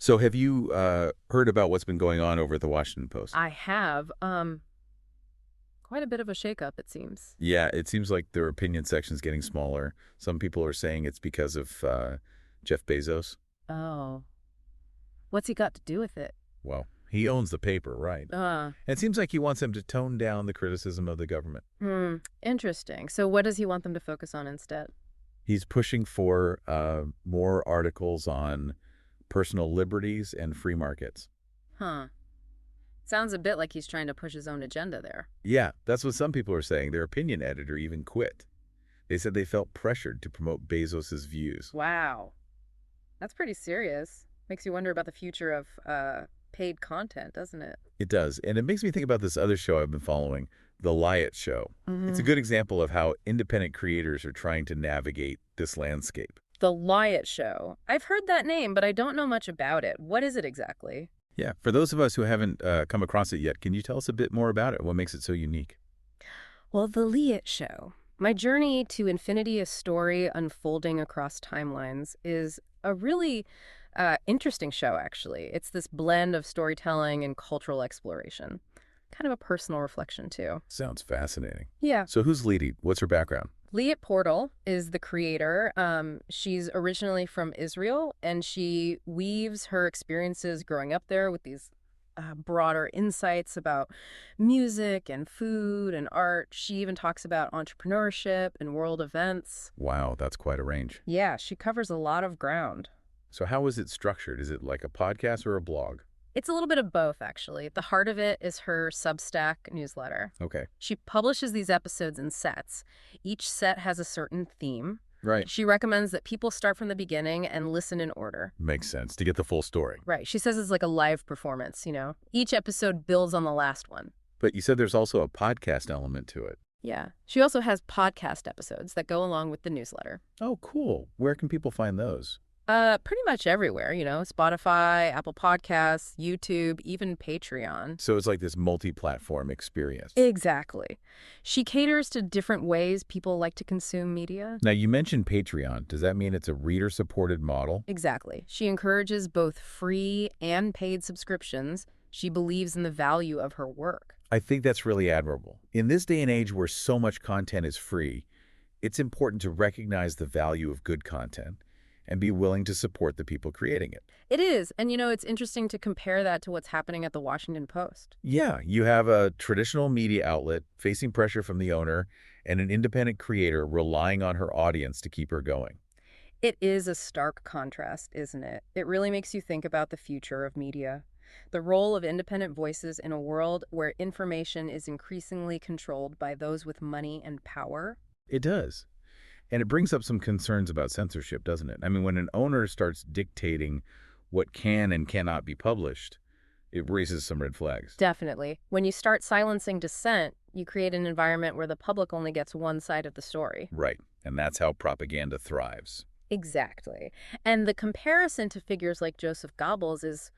So have you heard about what's been going on over at the Washington Post? I have. Quite a bit of a shakeup, it seems. Yeah, it seems like their opinion section's getting smaller. Some people are saying it's because of Jeff Bezos. Oh. What's he got to do with it? Well, he owns the paper, right? Uh, And it seems like he wants them to tone down the criticism of the government. Interesting. So what does he want them to focus on instead? He's pushing for more articles on personal liberties and free markets. Huh. Sounds a bit like he's trying to push his own agenda there. Yeah, that's what some people are saying. Their opinion editor even quit. They said they felt pressured to promote Bezos's views. Wow. That's pretty serious. Makes you wonder about the future of paid content, doesn't it? It does. And it makes me think about this other show I've been following, The Liot Show. It's a good example of how independent creators are trying to navigate this landscape. The Liot Show. I've heard that name, but I don't know much about it. What is it exactly? Yeah, for those of us who haven't come across it yet, can you tell us a bit more about it? What makes it so unique? Well, The Liot Show. My journey to infinity, a story unfolding across timelines, is a really interesting show, actually. It's this blend of storytelling and cultural exploration. Kind of a personal reflection, too. Sounds fascinating. Yeah. So who's leading? What's her background? Liat Portal is the creator. She's originally from Israel, and she weaves her experiences growing up there with these broader insights about music and food and art. She even talks about entrepreneurship and world events. Wow, that's quite a range. Yeah, she covers a lot of ground. So how is it structured? Is it like a podcast or a blog? It's a little bit of both, actually. The heart of it is her Substack newsletter. Okay. She publishes these episodes in sets. Each set has a certain theme. Right. She recommends that people start from the beginning and listen in order. Makes sense to get the full story. Right. She says it's like a live performance, you know? Each episode builds on the last one. But you said there's also a podcast element to it. Yeah. She also has podcast episodes that go along with the newsletter. Oh, cool. Where can people find those? Pretty much everywhere, you know, Spotify, Apple Podcasts, YouTube, even Patreon. So it's like this multi-platform experience. Exactly. She caters to different ways people like to consume media. Now, you mentioned Patreon. Does that mean it's a reader-supported model? Exactly. She encourages both free and paid subscriptions. She believes in the value of her work. I think that's really admirable. In this day and age where so much content is free, it's important to recognize the value of good content and be willing to support the people creating it. It is. And, you know, it's interesting to compare that to what's happening at the Washington Post. Yeah, you have a traditional media outlet facing pressure from the owner and an independent creator relying on her audience to keep her going. It is a stark contrast, isn't it? It really makes you think about the future of media. The role of independent voices in a world where information is increasingly controlled by those with money and power. It does. And it brings up some concerns about censorship, doesn't it? I mean, when an owner starts dictating what can and cannot be published, it raises some red flags. Definitely. When you start silencing dissent, you create an environment where the public only gets one side of the story. Right. And that's how propaganda thrives. Exactly. And the comparison to figures like Joseph Goebbels is,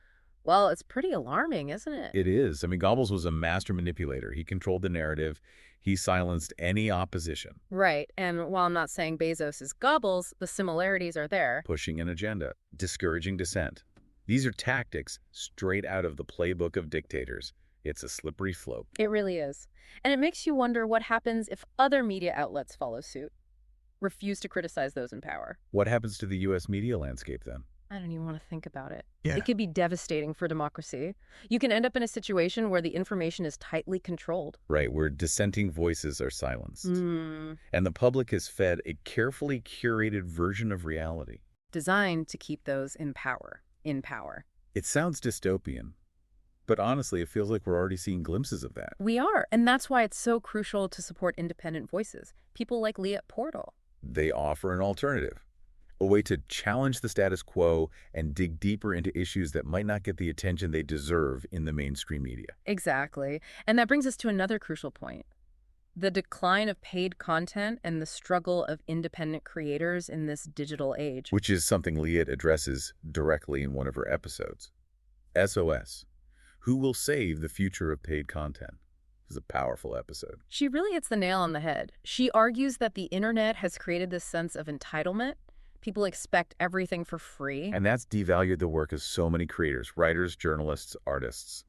well, it's pretty alarming, isn't it? It is. I mean, Goebbels was a master manipulator. He controlled the narrative. He silenced any opposition. Right. And while I'm not saying Bezos is Goebbels, the similarities are there. Pushing an agenda, discouraging dissent. These are tactics straight out of the playbook of dictators. It's a slippery slope. It really is. And it makes you wonder what happens if other media outlets follow suit, refuse to criticize those in power. What happens to the U.S. media landscape then? I don't even want to think about it. Yeah. It could be devastating for democracy. You can end up in a situation where the information is tightly controlled. Right, where dissenting voices are silenced. Mm. And the public is fed a carefully curated version of reality. Designed to keep those in power. It sounds dystopian, but honestly, it feels like we're already seeing glimpses of that. We are, and that's why it's so crucial to support independent voices. People like Liat Portal. They offer an alternative. A way to challenge the status quo and dig deeper into issues that might not get the attention they deserve in the mainstream media. Exactly. And that brings us to another crucial point. The decline of paid content and the struggle of independent creators in this digital age. Which is something Liat addresses directly in one of her episodes. SOS. Who will save the future of paid content? This is a powerful episode. She really hits the nail on the head. She argues that the internet has created this sense of entitlement People expect everything for free. And that's devalued the work of so many creators, writers, journalists, artists.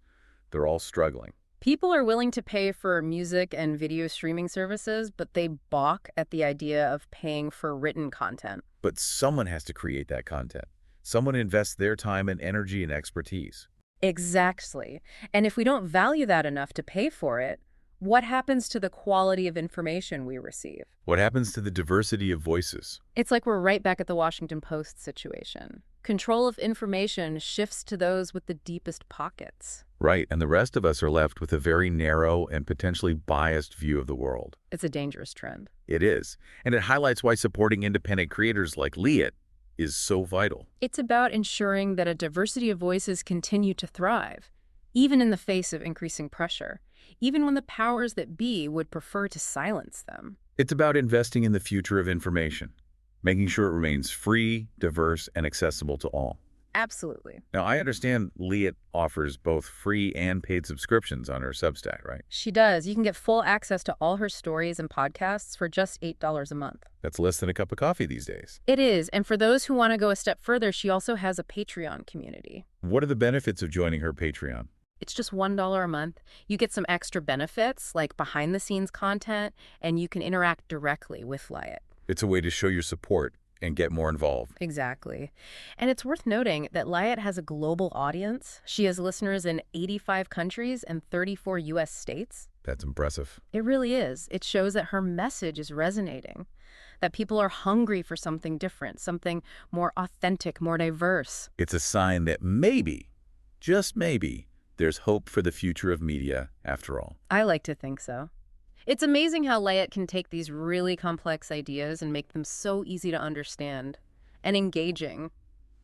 They're all struggling. People are willing to pay for music and video streaming services, but they balk at the idea of paying for written content. But someone has to create that content. Someone invests their time and energy and expertise. Exactly. And if we don't value that enough to pay for it, what happens to the quality of information we receive? What happens to the diversity of voices? It's like we're right back at the Washington Post situation. Control of information shifts to those with the deepest pockets. Right, and the rest of us are left with a very narrow and potentially biased view of the world. It's a dangerous trend. It is, and it highlights why supporting independent creators like Liat is so vital. It's about ensuring that a diversity of voices continue to thrive, even in the face of increasing pressure, even when the powers that be would prefer to silence them. It's about investing in the future of information, making sure it remains free, diverse, and accessible to all. Absolutely. Now, I understand Liat offers both free and paid subscriptions on her Substack, right? She does. You can get full access to all her stories and podcasts for just $8 a month. That's less than a cup of coffee these days. It is. And for those who want to go a step further, she also has a Patreon community. What are the benefits of joining her Patreon? It's just $1 a month. You get some extra benefits like behind-the-scenes content, and you can interact directly with Liat. It's a way to show your support and get more involved. Exactly. And it's worth noting that Liat has a global audience. She has listeners in 85 countries and 34 U.S. states. That's impressive. It really is. It shows that her message is resonating, that people are hungry for something different, something more authentic, more diverse. It's a sign that maybe, just maybe, there's hope for the future of media after all. I like to think so. It's amazing how Liat can take these really complex ideas and make them so easy to understand and engaging.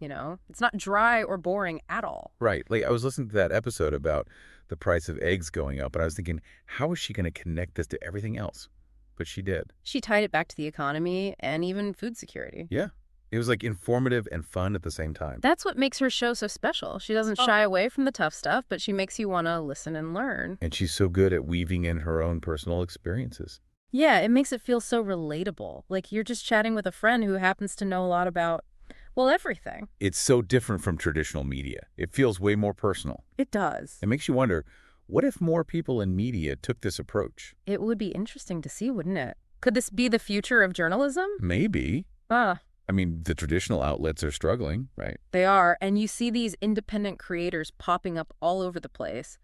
It's not dry or boring at all. Right. Like, I was listening to that episode about the price of eggs going up, and I was thinking, how is she going to connect this to everything else? But she did. She tied it back to the economy and even food security. Yeah. It was like informative and fun at the same time. That's what makes her show so special. She doesn't shy away from the tough stuff, but she makes you want to listen and learn. And she's so good at weaving in her own personal experiences. Yeah, it makes it feel so relatable. Like you're just chatting with a friend who happens to know a lot about, well, everything. It's so different from traditional media. It feels way more personal. It does. It makes you wonder, what if more people in media took this approach? It would be interesting to see, wouldn't it? Could this be the future of journalism? Maybe. I mean, the traditional outlets are struggling, right? They are, and you see these independent creators popping up all over the place,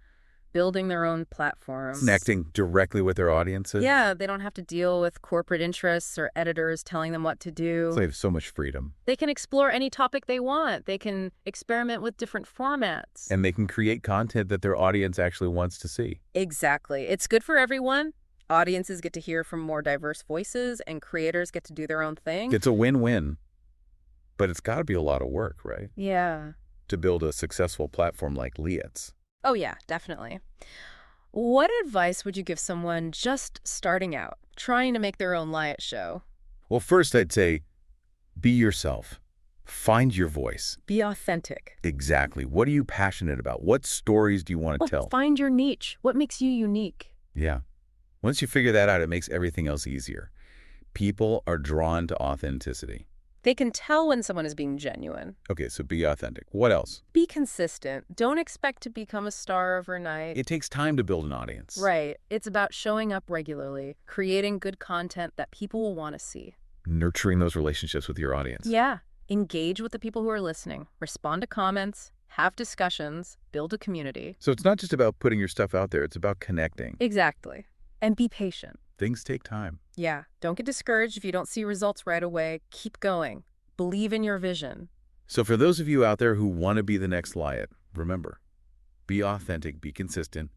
building their own platforms. Connecting directly with their audiences. Yeah, they don't have to deal with corporate interests or editors telling them what to do. So they have so much freedom. They can explore any topic they want. They can experiment with different formats. And they can create content that their audience actually wants to see. Exactly. It's good for everyone. Audiences get to hear from more diverse voices, and creators get to do their own thing. It's a win-win. But it's got to be a lot of work, right? Yeah. To build a successful platform like Liat's. Oh, yeah, definitely. What advice would you give someone just starting out, trying to make their own Liat show? Well, first I'd say, be yourself. Find your voice. Be authentic. Exactly. What are you passionate about? What stories do you want to tell? Find your niche. What makes you unique? Yeah. Once you figure that out, it makes everything else easier. People are drawn to authenticity. They can tell when someone is being genuine. Okay, so be authentic. What else? Be consistent. Don't expect to become a star overnight. It takes time to build an audience. Right. It's about showing up regularly, creating good content that people will want to see. Nurturing those relationships with your audience. Yeah. Engage with the people who are listening. Respond to comments. Have discussions. Build a community. So it's not just about putting your stuff out there. It's about connecting. Exactly. And be patient. Things take time. Yeah. Don't get discouraged if you don't see results right away. Keep going. Believe in your vision. So for those of you out there who want to be the next Liat, remember, be authentic, be consistent,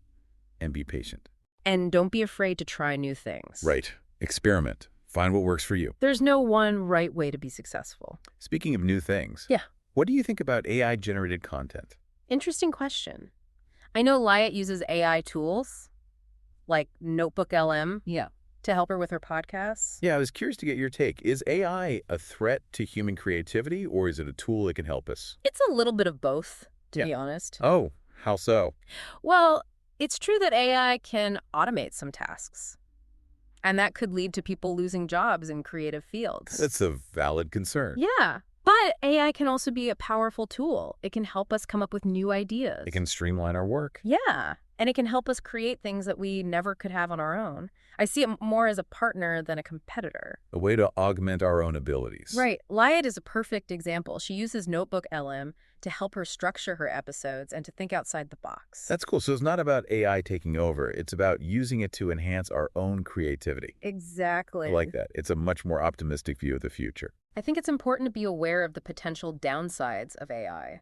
and be patient. And don't be afraid to try new things. Right. Experiment. Find what works for you. There's no one right way to be successful. Speaking of new things. Yeah. What do you think about AI-generated content? Interesting question. I know Liat uses AI tools, like Notebook LM, to help her with her podcasts. Yeah, I was curious to get your take. Is AI a threat to human creativity, or is it a tool that can help us? It's a little bit of both, to be honest. Oh, how so? Well, it's true that AI can automate some tasks. And that could lead to people losing jobs in creative fields. That's a valid concern. Yeah. But AI can also be a powerful tool. It can help us come up with new ideas. It can streamline our work. Yeah. And it can help us create things that we never could have on our own. I see it more as a partner than a competitor. A way to augment our own abilities. Right. Liat is a perfect example. She uses Notebook LM to help her structure her episodes and to think outside the box. That's cool. So it's not about AI taking over. It's about using it to enhance our own creativity. Exactly. I like that. It's a much more optimistic view of the future. I think it's important to be aware of the potential downsides of AI,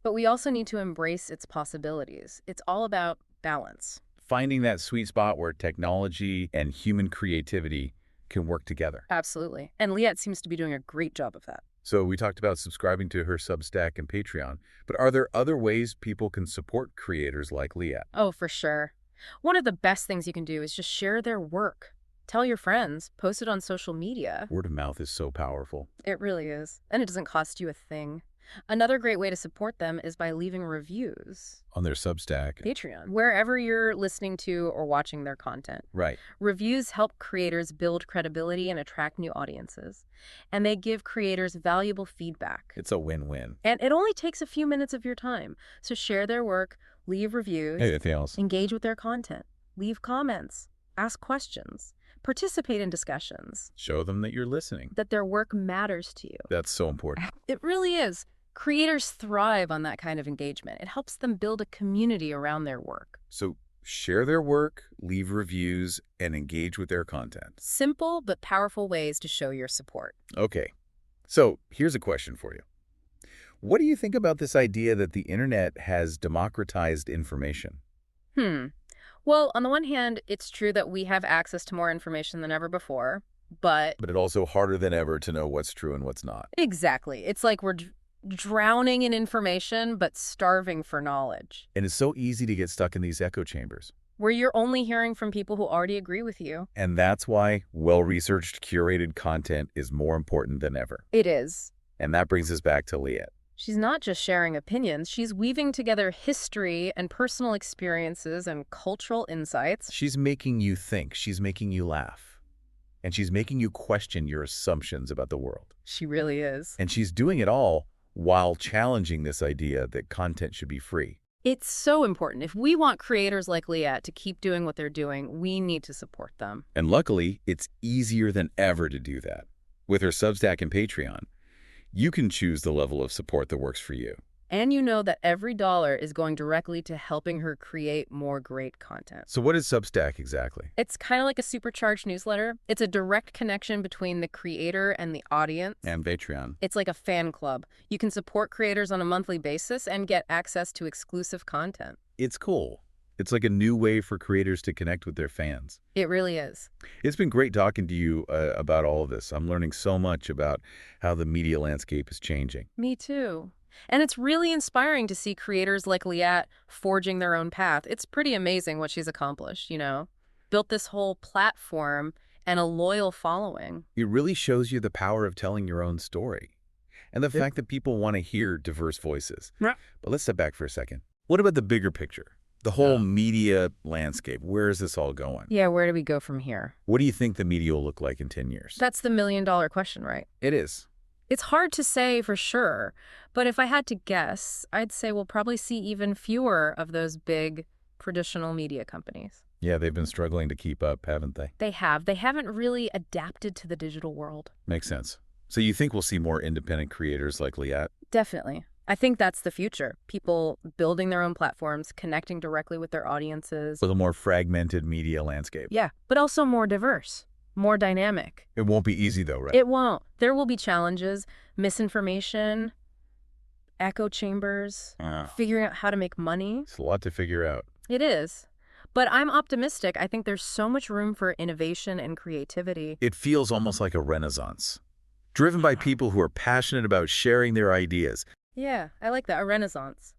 but we also need to embrace its possibilities. It's all about balance. Finding that sweet spot where technology and human creativity can work together. Absolutely. And Liat seems to be doing a great job of that. So we talked about subscribing to her Substack and Patreon, but are there other ways people can support creators like Liat? Oh, for sure. One of the best things you can do is just share their work. Tell your friends, post it on social media. Word of mouth is so powerful. It really is. And it doesn't cost you a thing. Another great way to support them is by leaving reviews. On their Substack. Patreon, wherever you're listening to or watching their content. Right. Reviews help creators build credibility and attract new audiences. And they give creators valuable feedback. It's a win-win. And it only takes a few minutes of your time. So share their work, leave reviews, Anything else? engage with their content, leave comments, ask questions, participate in discussions. Show them that you're listening. That their work matters to you. That's so important. It really is. Creators thrive on that kind of engagement. It helps them build a community around their work. So share their work, leave reviews, and engage with their content. Simple but powerful ways to show your support. Okay. So here's a question for you. What do you think about this idea that the internet has democratized information? Well, on the one hand, it's true that we have access to more information than ever before, but... But it's also harder than ever to know what's true and what's not. Exactly. It's like we're drowning in information, but starving for knowledge. And it's so easy to get stuck in these echo chambers. Where you're only hearing from people who already agree with you. And that's why well-researched, curated content is more important than ever. It is. And that brings us back to Liat. She's not just sharing opinions, she's weaving together history and personal experiences and cultural insights. She's making you think, she's making you laugh, and she's making you question your assumptions about the world. She really is. And she's doing it all while challenging this idea that content should be free. It's so important. If we want creators like Liat to keep doing what they're doing, we need to support them. And luckily, it's easier than ever to do that. With her Substack and Patreon, you can choose the level of support that works for you. And you know that every dollar is going directly to helping her create more great content. So what is Substack exactly? It's kind of like a supercharged newsletter. It's a direct connection between the creator and the audience. And Patreon. It's like a fan club. You can support creators on a monthly basis and get access to exclusive content. It's cool. It's like a new way for creators to connect with their fans. It really is. It's been great talking to you about all of this. I'm learning so much about how the media landscape is changing. Me too. And it's really inspiring to see creators like Liat forging their own path. It's pretty amazing what she's accomplished, you know? Built this whole platform and a loyal following. It really shows you the power of telling your own story and the fact that people want to hear diverse voices. Yeah. But let's step back for a second. What about the bigger picture? The whole media landscape. Where is this all going? Yeah, where do we go from here? What do you think the media will look like in 10 years? That's the million-dollar question, right? It is. It's hard to say for sure, but if I had to guess, I'd say we'll probably see even fewer of those big traditional media companies. Yeah, they've been struggling to keep up, haven't they? They have. They haven't really adapted to the digital world. Makes sense. So you think we'll see more independent creators like Liat? Definitely. I think that's the future. People building their own platforms, connecting directly with their audiences. With a more fragmented media landscape. Yeah, but also more diverse, more dynamic. It won't be easy though, right? It won't. There will be challenges, misinformation, echo chambers, figuring out how to make money. It's a lot to figure out. It is. But I'm optimistic. I think there's so much room for innovation and creativity. It feels almost like a renaissance, driven by people who are passionate about sharing their ideas. Yeah, I like that, a renaissance.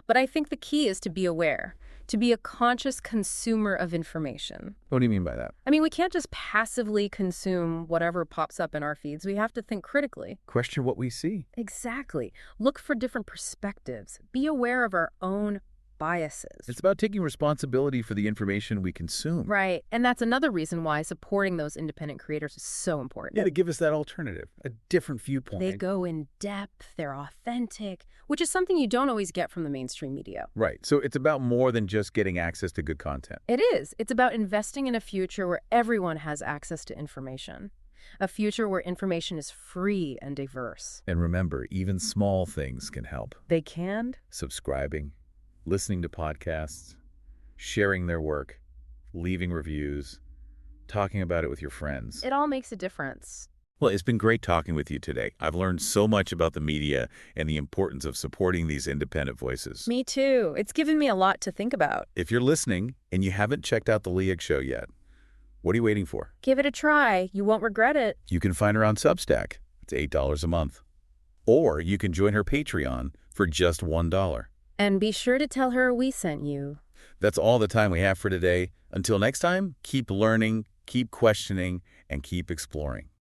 But I think the key is to be aware, to be a conscious consumer of information. What do you mean by that? I mean, we can't just passively consume whatever pops up in our feeds. We have to think critically. Question what we see. Exactly. Look for different perspectives. Be aware of our own biases. It's about taking responsibility for the information we consume. Right. And that's another reason why supporting those independent creators is so important. Yeah, to give us that alternative, a different viewpoint. They go in depth, they're authentic, which is something you don't always get from the mainstream media. Right. So it's about more than just getting access to good content. It is. It's about investing in a future where everyone has access to information. A future where information is free and diverse. And remember, even small things can help. They can? Subscribing, listening to podcasts, sharing their work, leaving reviews, talking about it with your friends. It all makes a difference. Well, it's been great talking with you today. I've learned so much about the media and the importance of supporting these independent voices. Me too. It's given me a lot to think about. If you're listening and you haven't checked out the Leah Show yet, what are you waiting for? Give it a try. You won't regret it. You can find her on Substack. It's $8 a month. Or you can join her Patreon for just $1. And be sure to tell her we sent you. That's all the time we have for today. Until next time, keep learning, keep questioning, and keep exploring.